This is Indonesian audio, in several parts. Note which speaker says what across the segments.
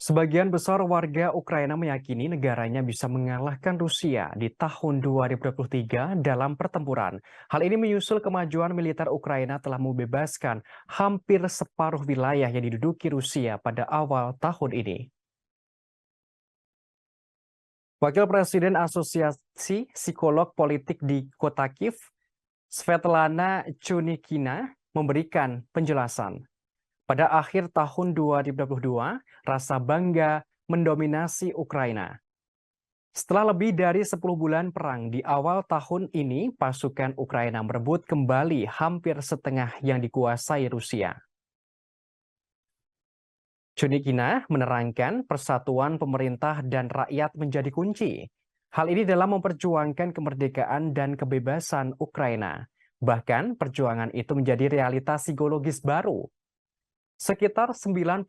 Speaker 1: Sebagian besar warga Ukraina meyakini negaranya bisa mengalahkan Rusia di tahun 2023 dalam pertempuran. Hal ini menyusul kemajuan militer Ukraina telah membebaskan hampir separuh wilayah yang diduduki Rusia pada awal tahun ini. Wakil Presiden Asosiasi Psikolog Politik di Kota Kiev, Svetlana Chunikina, memberikan penjelasan. Pada akhir tahun 2022, rasa bangga mendominasi Ukraina. Setelah lebih dari 10 bulan perang di awal tahun ini, pasukan Ukraina merebut kembali hampir setengah yang dikuasai Rusia. Chunikina menerangkan persatuan pemerintah dan rakyat menjadi kunci. Hal ini dalam memperjuangkan kemerdekaan dan kebebasan Ukraina. Bahkan perjuangan itu menjadi realitas psikologis baru. Sekitar 97%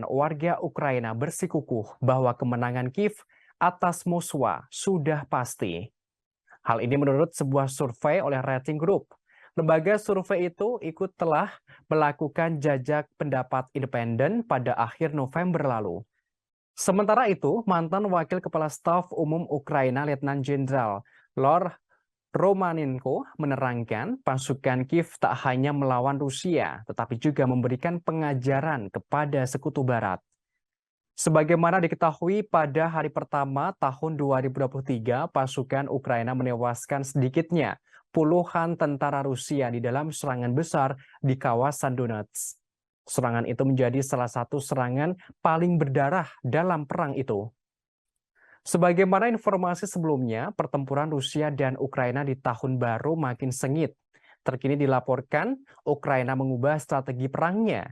Speaker 1: warga Ukraina bersikukuh bahwa kemenangan Kiev atas Moskwa sudah pasti. Hal ini menurut sebuah survei oleh Rating Group. Lembaga survei itu telah melakukan jajak pendapat independen pada akhir November lalu. Sementara itu, mantan Wakil Kepala Staf Umum Ukraina Letnan Jenderal Lord Romanenko menerangkan pasukan Kiev tak hanya melawan Rusia, tetapi juga memberikan pengajaran kepada Sekutu Barat. Sebagaimana diketahui pada hari pertama tahun 2023, pasukan Ukraina menewaskan sedikitnya puluhan tentara Rusia di dalam serangan besar di kawasan Donetsk. Serangan itu menjadi salah satu serangan paling berdarah dalam perang itu. Sebagaimana informasi sebelumnya, pertempuran Rusia dan Ukraina di tahun baru makin sengit. Terkini dilaporkan Ukraina mengubah strategi perangnya.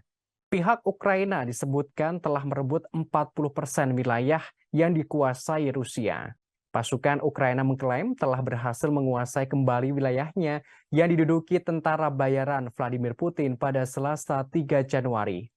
Speaker 1: Pihak Ukraina disebutkan telah merebut 40% wilayah yang dikuasai Rusia. Pasukan Ukraina mengklaim telah berhasil menguasai kembali wilayahnya yang diduduki tentara bayaran Vladimir Putin pada Selasa 3 Januari.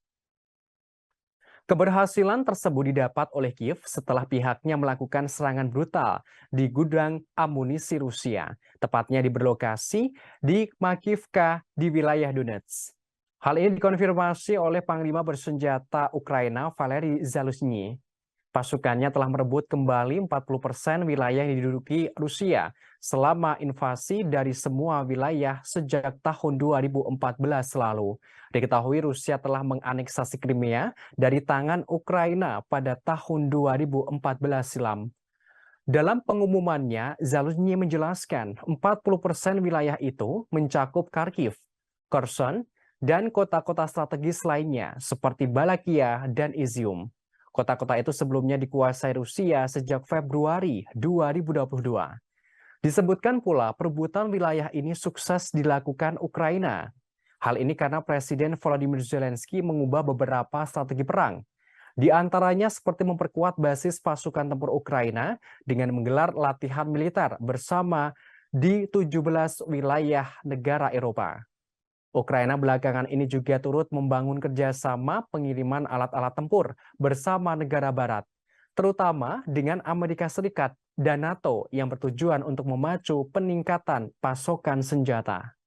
Speaker 1: Keberhasilan tersebut didapat oleh Kiev setelah pihaknya melakukan serangan brutal di gudang amunisi Rusia, tepatnya di berlokasi di Makivka di wilayah Donetsk. Hal ini dikonfirmasi oleh Panglima bersenjata Ukraina Valery Zaluzhny. Pasukannya telah merebut kembali 40% wilayah yang diduduki Rusia selama invasi dari semua wilayah sejak tahun 2014 lalu. Diketahui Rusia telah menganeksasi Crimea dari tangan Ukraina pada tahun 2014 silam. Dalam pengumumannya, Zaluzhny menjelaskan 40% wilayah itu mencakup Kharkiv, Kherson, dan kota-kota strategis lainnya seperti Balakia dan Izium. Kota-kota itu sebelumnya dikuasai Rusia sejak Februari 2022. Disebutkan pula perebutan wilayah ini sukses dilakukan Ukraina. Hal ini karena Presiden Volodymyr Zelensky mengubah beberapa strategi perang. Di antaranya seperti memperkuat basis pasukan tempur Ukraina dengan menggelar latihan militer bersama di 17 wilayah negara Eropa. Ukraina belakangan ini juga turut membangun kerjasama pengiriman alat-alat tempur bersama negara barat, terutama dengan Amerika Serikat dan NATO yang bertujuan untuk memacu peningkatan pasokan senjata.